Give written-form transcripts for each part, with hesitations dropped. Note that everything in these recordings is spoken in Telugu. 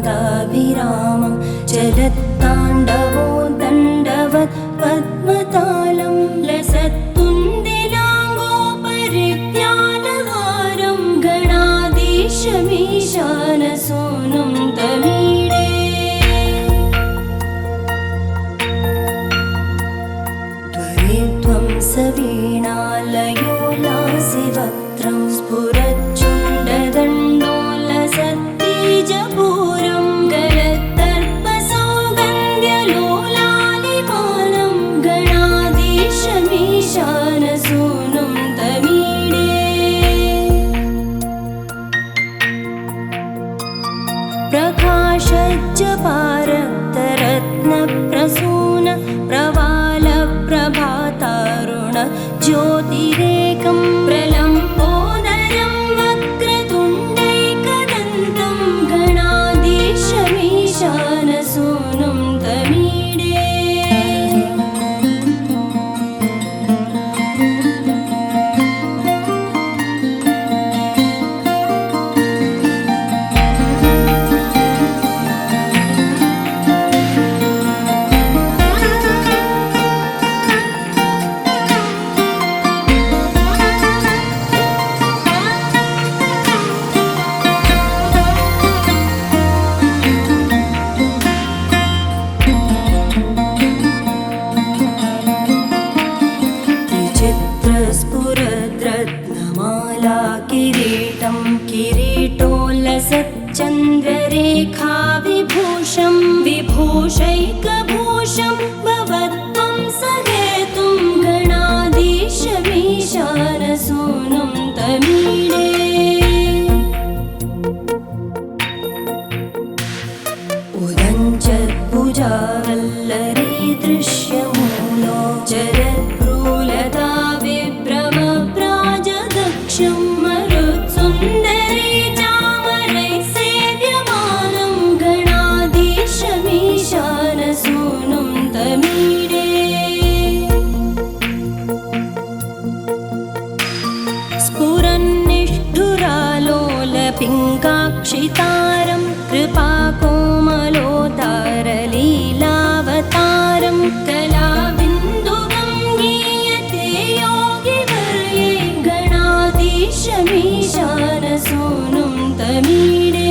क्षुद्रघण्टानिनादाभिरामं चलत्ताण्डवो दण्डवत् पद्मतालं लसत्तुन्दिलाङ्गोपरिज्ञानहारं गणाधीशमीशानसूनुं तमीडे त्वरित्वं सवीणालयो लासिवक्त्रं स्फुरच्चुण्डदण्डोलसत्तीजपूरं गलत्तर्पसौगन्ध्यलोलालिमानं गणाधीशमीशानसूनुं तमीडे प्रकाशज्जपारक्तरत्नप्रसून प्रवालप्रभातारुण ज्योतिरेकं प्रलम्बोदरं वक्रतुण्डैकदन्तं गणाधीशमीशानसूनुं तमीडे स्फुरद्रत्नमाला किरीटं किरीटोल्लसच्चन्द्ररेखा विभूषं विभूषैकभूषं भवत्वं सहेतुं गणाधीशमीशानसूनुं तमीडे उदञ्चद्भुजावल्लरी दृश्यमूलो जरद्भ्रूलता विभ्रमप्राजदक्षं मरुत्सुन्दरी चामरैः सेव्यमानं गणाधीशमीशानसूनुं तमीडे स्फुरन्निष्ठुरालोलपिङ्गाक्षितारं कृपाकोमलोतारलीलावतारं कलाबिन्दुगं गीयते योगिवर्ये गणाधीशमीशानसूनुं तमीडे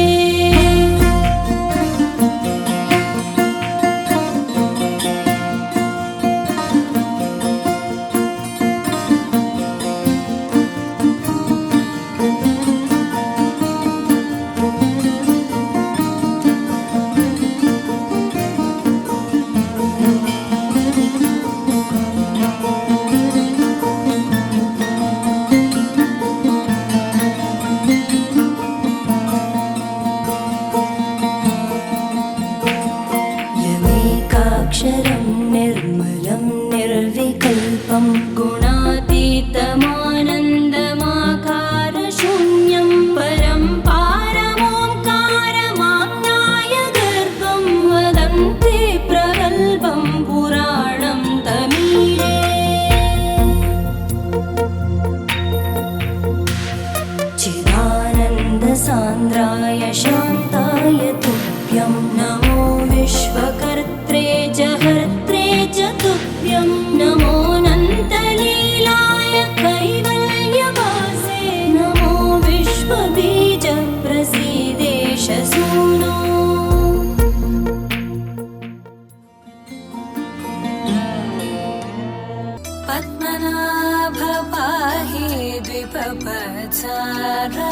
द्विपपचारा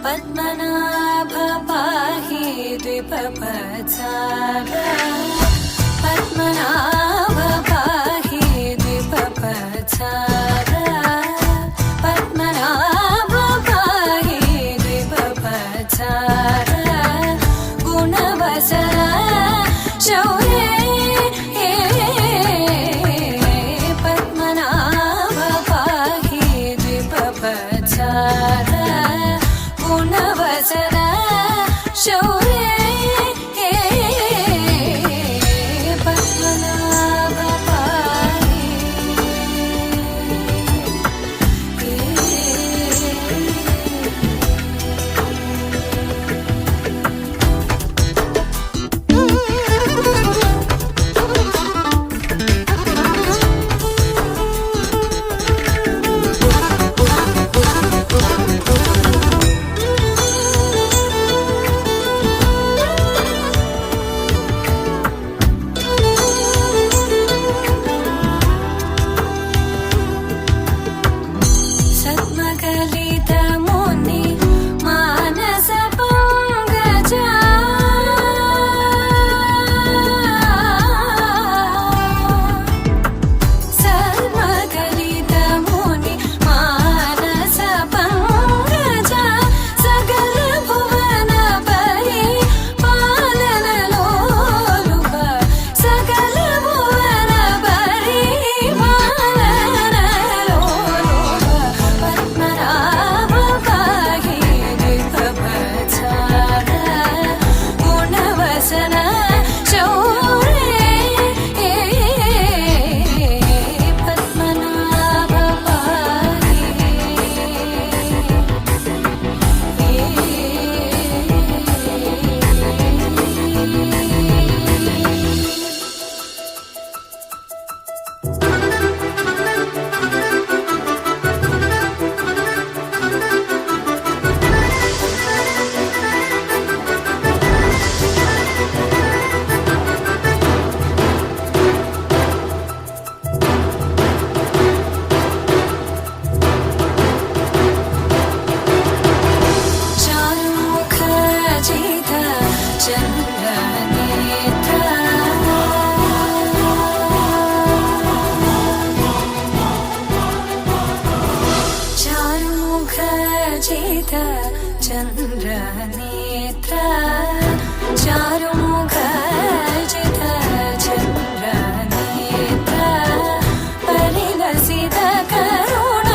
पद्मनाभ पाहि द्विपपचारा पद्मनाभ पाहि द्विपपचारा पद्मनाभ पाहि द्विपपचारा गुणवसरा शौर्ये पद्मनाभ पाहि द्विपपचारा गुणवसरा शौर्ये पद्मनाभ पाहि सद्मकलितमुनि मानस पंकजा सद्मकलितमुनि मानस पंकजा सकल भुवन परि पालन लोलुप सकल भुवन परि पालन लोलुप पद्मनाभ पाहि द्विपपचारा गुणवसना शौर्ये पद्मनाभ पाहि चारुमुख जित चन्द्रनेत्र चारुमुख जित चन्द्रनेत्र चारुमुख जित चन्द्रनेत्र परिलसित करुण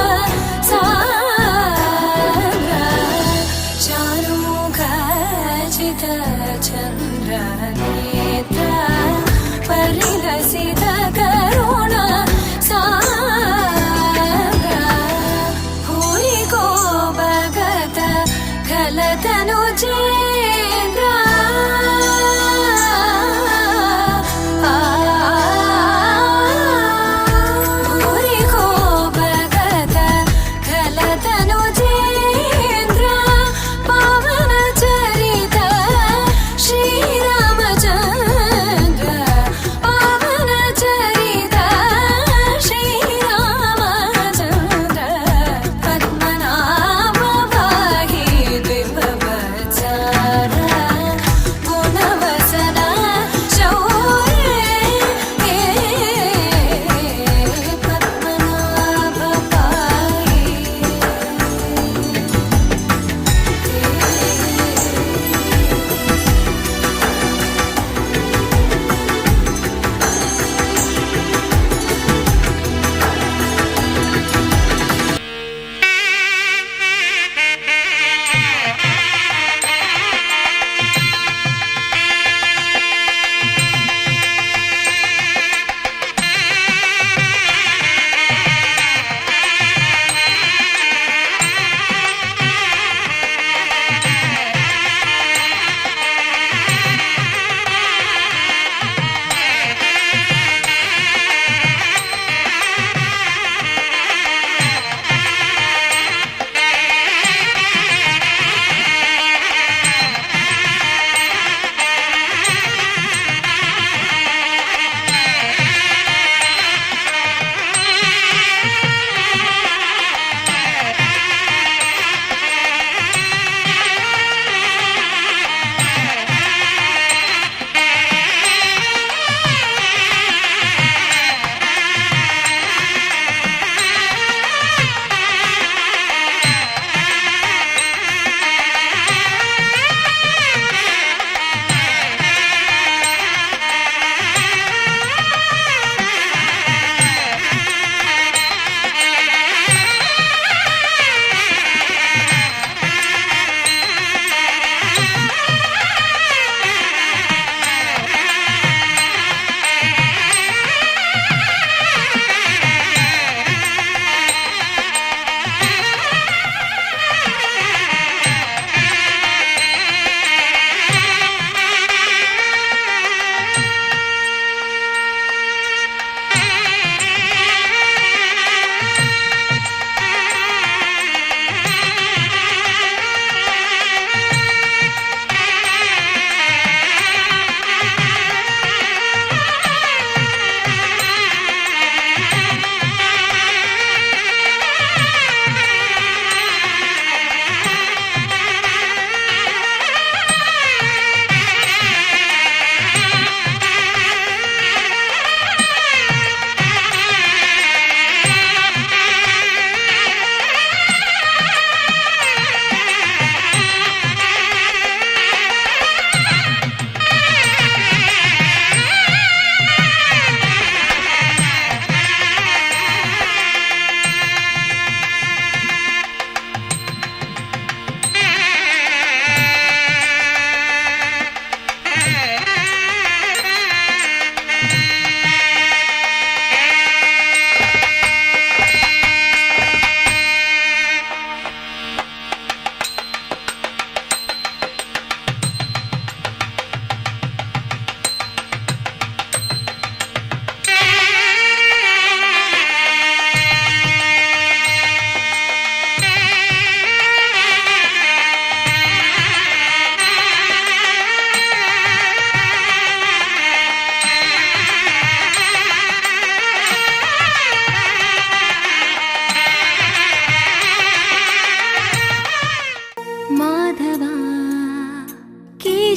सागर चारुमुख जित चन्द्रनेत्र परिलसित करुण सागर भूरि को भगत खलतनुजेन्द्र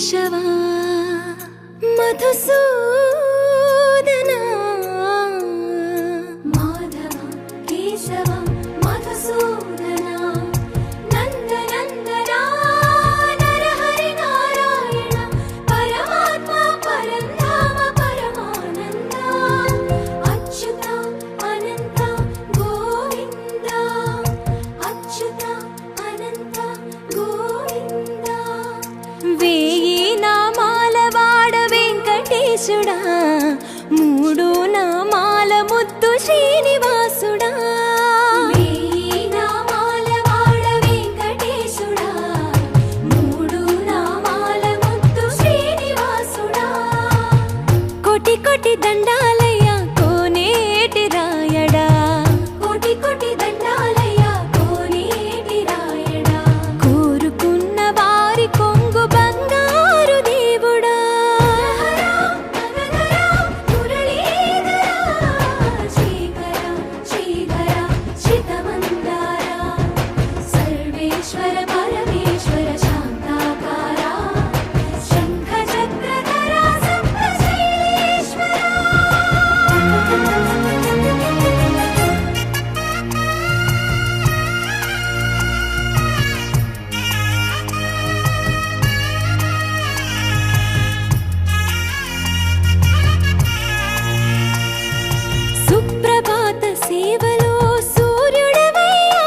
కేశవ మధుసూదన మాధవ కేశవ మధుసూదన నందనందన నరహరి నారాయణ పరమాత్మ పరంధామ పరమానంద అచ్యుత అనంత గోవింద అచ్యుత అనంత గోవింద వేయి నామాల వాడ వెంకటేశుడా మూడు నామాల ముద్దు శ్రీనివాసుడా వేయి నామాల వాడ వెంకటేశుడా మూడు నామాల ముద్దు శ్రీనివాసుడా కోటి కోటి దండాలయ్య కోనేటి రాయడా కోటి కోటి దండాలయ్య కోనేటి రాయడా కోరుకున్న వారి కొంగు బంగారు దేవుడా శ్రీకర శ్రీధర శ్రితమందార సర్వేశ్వర పరమేశ్వర శాంతాకార శంఖ చక్రధర సప్తశైలేశ్వర సుప్రభాత సేవలో సూర్యుడవయ్యా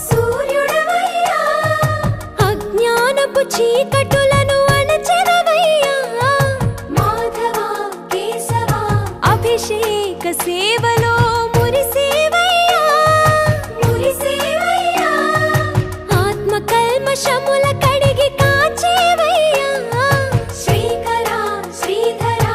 సూర్యుడవయ్యా అజ్ఞానపు చీకటులను అణచెదవయ్యా మాధవ కేశవ అభిషేక సేవలో మురిసేవయ్యా మురిసేవయ్యా ఆత్మ కల్మషముల కడిగి కాచేవయ్యా శ్రీకర శ్రీధర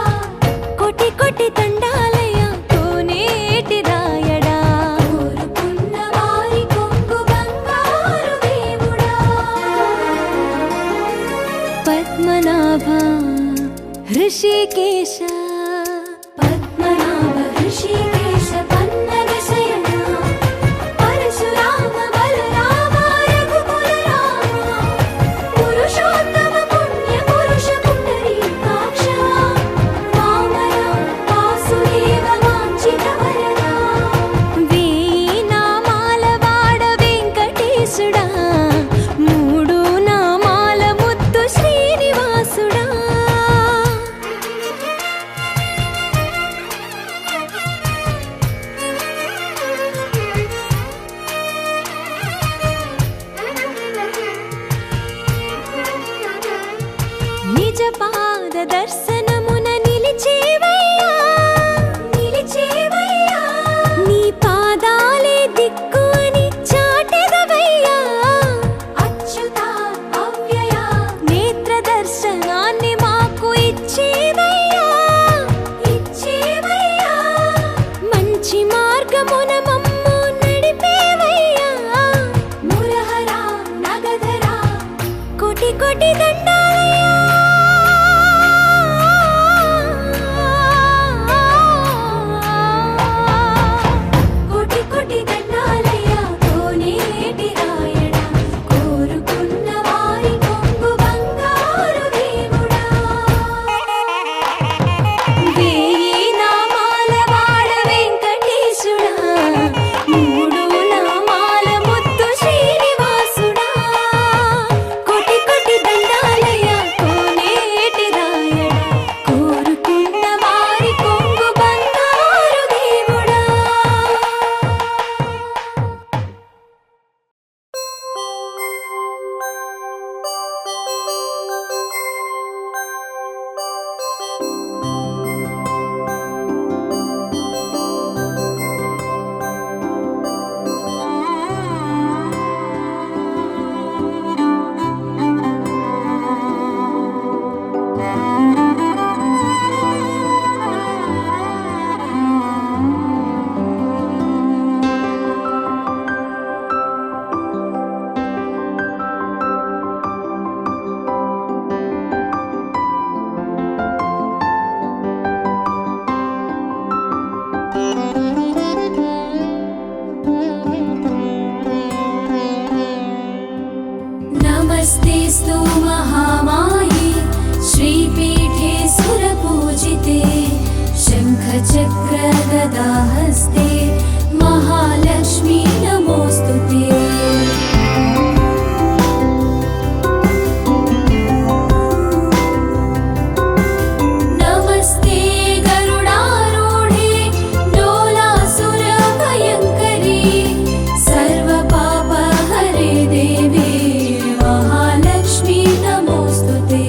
కోటి కోటి దండాలయ కోనేటి రాయడా కోరుకున్న వారి కొంగు బంగారు దేవుడా పద్మనాభ హృషికేశ పద్మనాభ హృషికేశ పన్నగ శయన పరశురామ బలరామ రఘుకుల రామ పురుషోత్తమ పుణ్య పురుష పుండరీకాక్ష వామన వాసుదేవ వాంఛిత వరద వేయి నామాల వాడ వెంకటేశుడా మూడు నామాల ముద్దు శ్రీనివాసుడా నిజ పాద దర్శనమున నిలిచేవయ్యా నిలిచేవయ్యా నీ పాదాలే దిక్కు అని చాటెదవయ్యా అచ్యుత అవ్యయ నేత్ర దర్శనాన్ని మాకు ఇచ్చేవయ్యా ఇచ్చేవయ్యా మంచి మార్గమున మమ్ము నడిపేవయ్యా మురహర నగధర కోటి కోటి దండాలయ్యా కోటి కోటి దండాలయ్యా కోనేటి రాయడా కోరుకున్న వారి కొంగు బంగారు దేవుడా వేయి నామాల వాడ వెంకటేశుడా మూడు నామాల ముద్దు శ్రీనివాసుడా కోటి కోటి దండాలయ్యా కోనేటి రాయడా కోరుకున్న వారి కొంగు బంగారు దేవుడా नमस्तेस्तु महामाये शङ्खचक्रगदाहस्ते महालक्ष्मी नमोऽस्तुते। नमस्ते गरुडारूढे डोलासुरभयङ्करी सर्वपापहरे देवी महालक्ष्मी नमोऽस्तुते।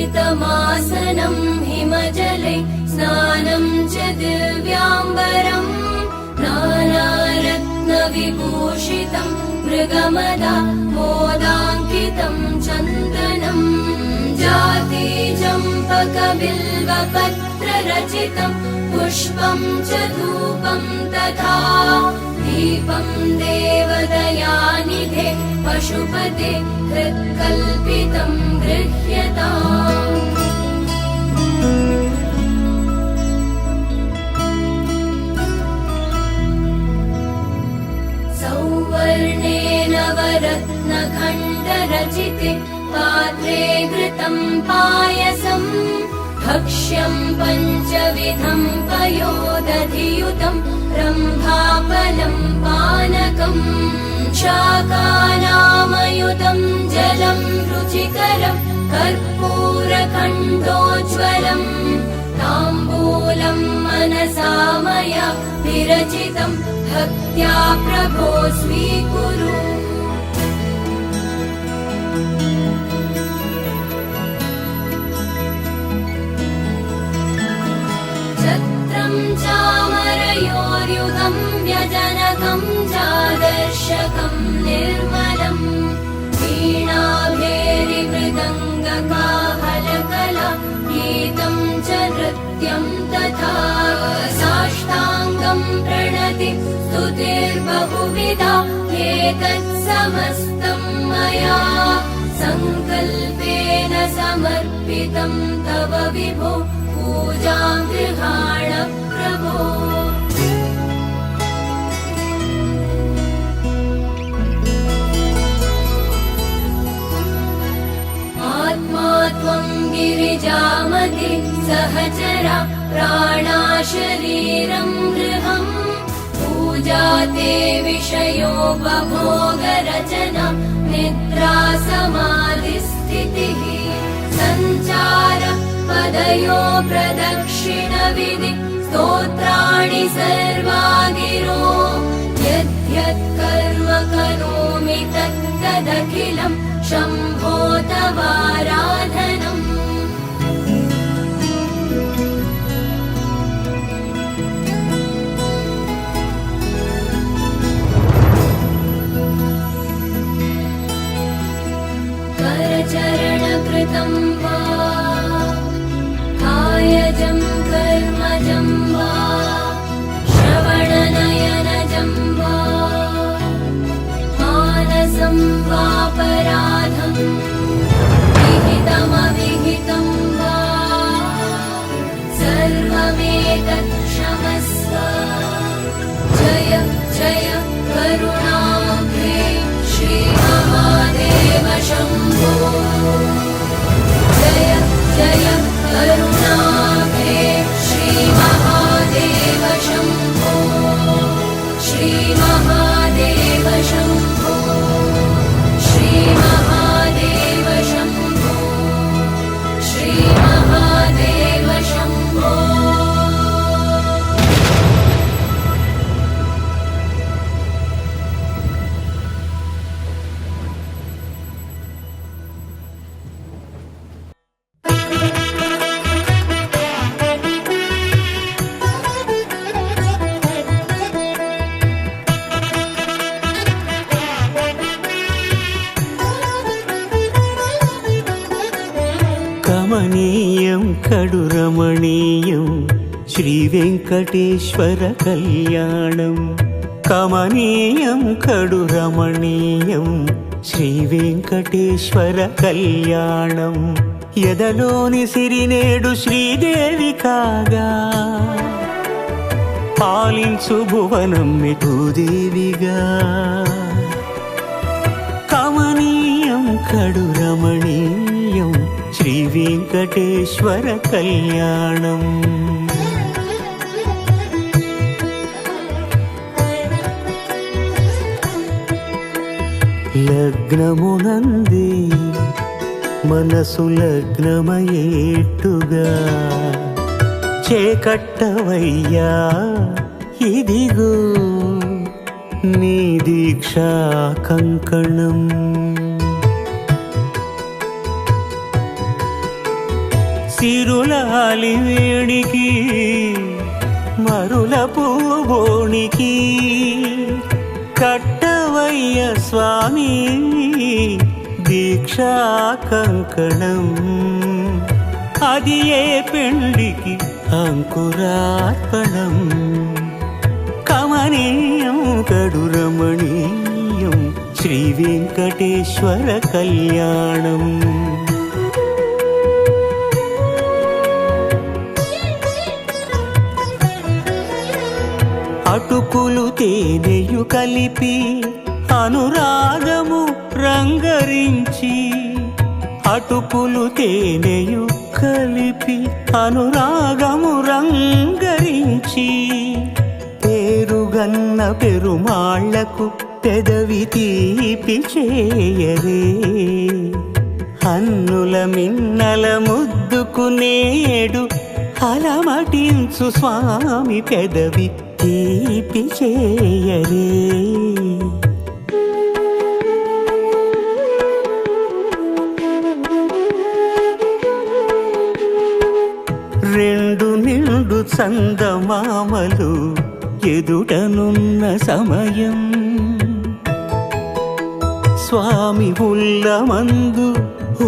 रत्नैकल्पितमासनं हिमजले स्नानं च दिव्याम्बरम् नानारत्नविभूषितं मृगमदा मोदाङ्कितं चन्दनम् जातिचम्पकबिल्वपत्ररचितं पुष्पं च धूपं तथा दीपं देवदयानिधे पशुपते हृत्कल्पितं गृह्यताम् सौवर्णेन नवरत्नखण्डरचिते पात्रे घृतं पायसम् भक्ष्यं पञ्चविधं पयोदधियुतं रम्भाफलं पानकम् शाकानामयुतं जलं रुचिकरं कर्पूरखण्डोज्ज्वलम् ताम्बूलं मनसा मया विरचितं भक्त्या प्रभो स्वीकुरु छत्रं चामरयोर्युगं व्यजनकं चादर्शकं निर्मलम् वीणाभेरिमृदङ्गकाहलकला गीतं च नृत्यं तथा साष्टाङ्गं प्रणति स्तुतिर्बहुविधा एतत् समस्तं मया सङ्कल्पेन समर्पितं तव विभो पूजां गृहाण प्रभो आत्मा त्वं गिरिजामते सहचरा प्राणा शरीरं गृहम् पूजा ते विषयोपभोगरचना निद्रा समाधिस्थितिः सञ्चार पदयो प्रदक्षिणविधि स्तोत्राणि सर्वा गिरो यद्यत् कर्म करोमि तत्तदखिलं शम्भो तवाराधनम् करचरणकृतं वा कायजं कर्मजं वा श्रवणनयनजं वा मानसं वापराधं विहितमविहितं वा सर्वमेतत् क्षमस्व जय जय करुणाब्धे श्रीमहादेव शम्भो जय जय करुणाब्धे श्रीमहादेव शम्भो श्रीमहादेव शम्भो श्रीमहादेव शम्भो श्रीमहादेव शम्भो కమనీయం కడురమణీయం శ్రీ వెంకటేశ్వర కళ్యాణం కమనీయం కడురమణీయం శ్రీ వెంకటేశ్వర కళ్యాణం ఎదలోని సిరినేడు శ్రీదేవి కాగా పాలించు భువనం భూదేవిగా కమనీయం కడు రమణీయం శ్రీ వెంకటేశ్వర కళ్యాణం. లగ్నమునందే మనసు లగ్నమయేట్టుగా చేకట్టవయ్యా ఇదిగో నీ దీక్షా కంకణం. సిరులాలి వేడికి మరుల పూబోనికి కట్టవయ్య స్వామి దీక్షా కంకణం. అది ఏ పెండికి అంకురార్పణం. కమనీయం కడు రమణీయం శ్రీ వెంకటేశ్వర కళ్యాణం. అటుకులు తేనెయు కలిపి అనురాగము రంగరించి, అటుకులు తేనెయు కలిపి అనురాగము రంగరించి, పేరుగన్న పెరుమాళ్లకు పెదవి తీపి చేయరే. అన్నుల మిన్నల ముద్దుకు నేడు అలమటించు స్వామి పెదవి తీపి చేయరే. రెండు నిండు చందమామలు ఎదుటనున్న సమయం, స్వామి ఉల్లమందు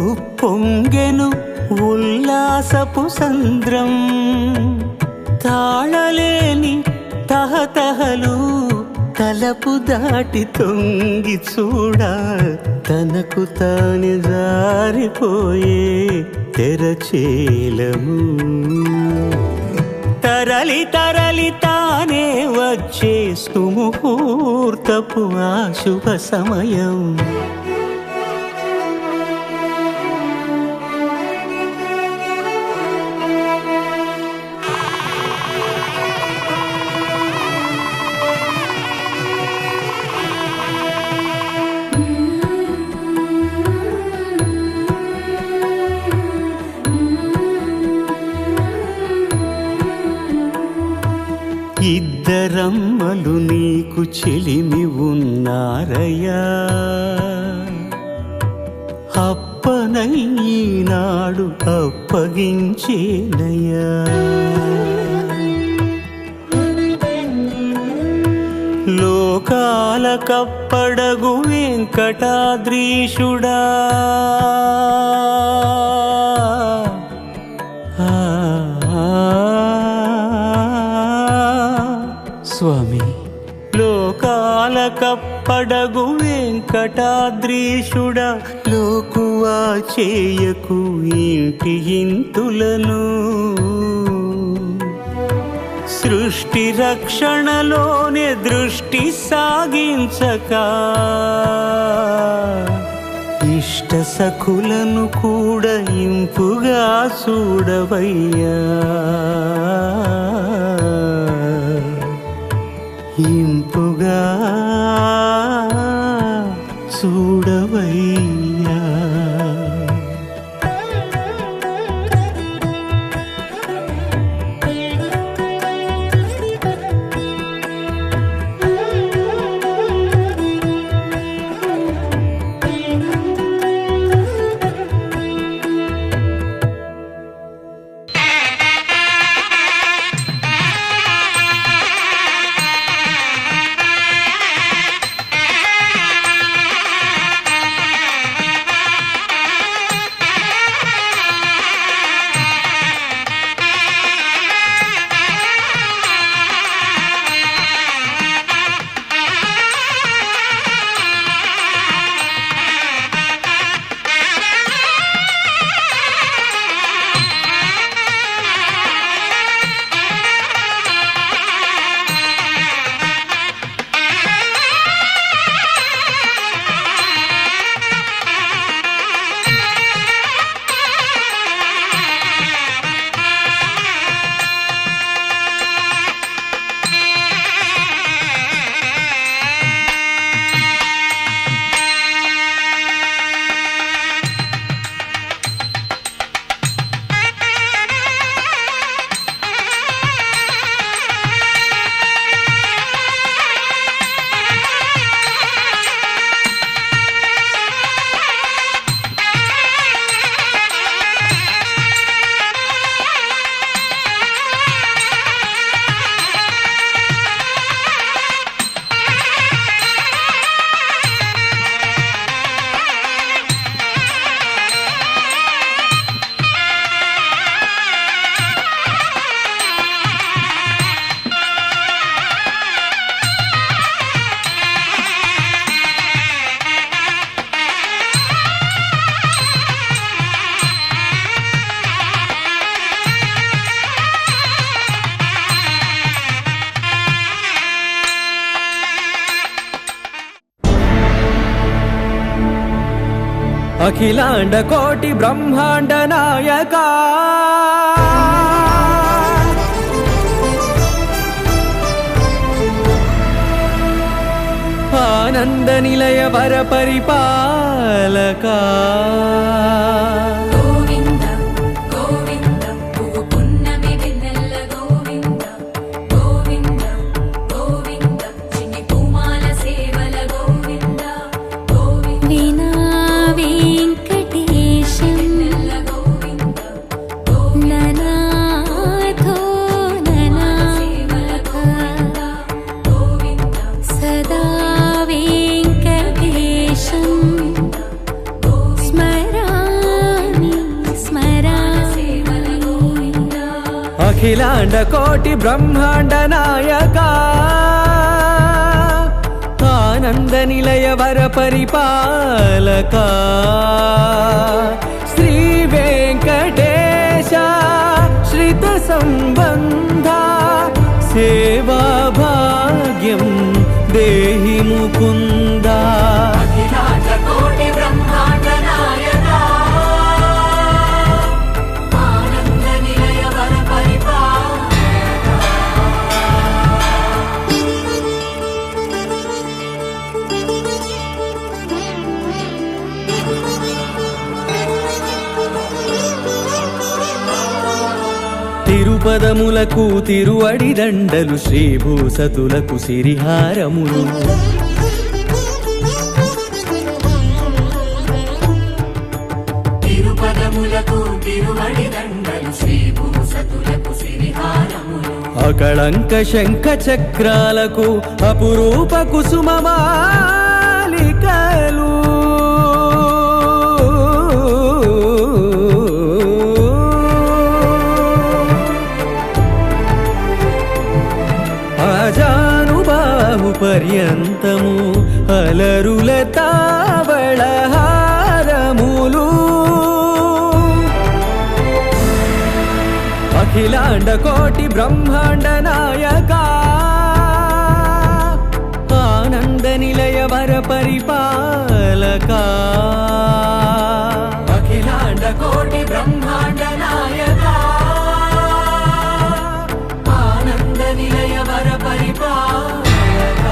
ఉప్పొంగెను ఉల్లాసపు సంద్రం. తాళలేని తహతహలు తలపు దాటి తొంగి చూడ, తనకు తాను జారిపోయే తెరచేలము. తరలి తరలి తానే వచ్చే సుముహూర్తపు ఆ శుభ సమయం. ఇద్దరమ్మలు నీకు చెలిమి ఉన్నారయ్యా, అప్పనయ్యనాడు అప్పగించేనయ్యా. లోకాల కప్పడగు వెంకటాద్రీషుడా, స్వామి లోకాల కప్పడగు వెంకటాద్రీషుడా, లోకువా చేయకు ఇంటి ఇంతులను. సృష్టి రక్షణలోనే దృష్టి సాగించక, ఇష్ట సఖులను కూడా ఇంపుగా చూడవయ్యా, ఇంపుగా చూడవయ్యా. అఖిలాండ కోటి బ్రహ్మాండ నాయక ఆనంద నిలయ వర పరిపాలక గోవింద గోవింద పువ్వు పున్నమి వెన్నెల గోవింద గోవింద గోవింద చిన్ని పూమాల సేవల గోవింద గోవింద వీణా వెంకటేశం వెన్నెల గోవింద ననాథో సేవల గోవింద ననాథ గోవింద సదా వెంకటేశం స్మరామి సేవల స్మరామి గోవింద అఖిలాండ కోటి బ్రహ్మాండ నాయక ఆనంద నిలయ వర పరిపాలక శ్రీ వెంకటేశ శ్రిత సంబంధ సేవా భాగ్యం దేహి ముకుంద అఖిలాండ కోటి బ్రహ్మాండ నాయక ఆనంద నిలయ వర తిరుపదములకు తిరువడి దండలు శ్రీభూసతులకు సిరిహారములు తిరుపదములకు తిరువడి దండలు శ్రీభూసతులకు సిరిహారములు అకళంక శంఖ చక్రాలకు అపురూప కుసుమమాలికలు అజానుబాహు పర్యంతము అలరుల తావళహారములు అఖిలాండ కోటి బ్రహ్మాండ నాయక ఆనంద నిలయ వర పరిపాలక అఖిలాండ కోటి బ్రహ్మాండ నాయక ఆనంద నిలయ వర పరిపాలక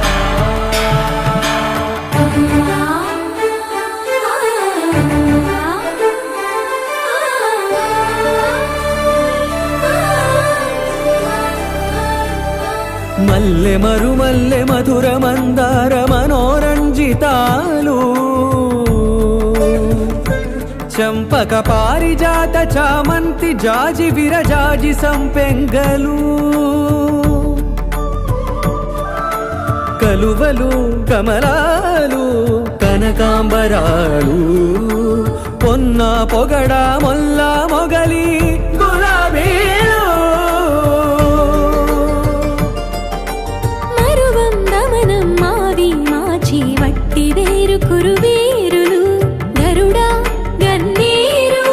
మల్లె మరుమల్లె మధుర మందార మనోరంజితాలు చంపక పారిజాత చామంతి జాజి విరజాజి సంపెంగలు కలువలు కమలాలు కనకాంబరాలు పొన్న పొగడ మొల్ల మొగలి గులాబీలు మరువం దమనం మావి మాచి వట్టి వేరు కురువేరులు గరుడ గన్నేరు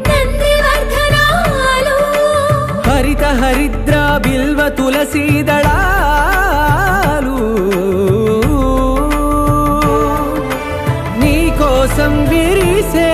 నందివర్ధనాలు హరిత హరిద్ర బిల్వ తులసీ దళాలు నీ కోసం విరిసే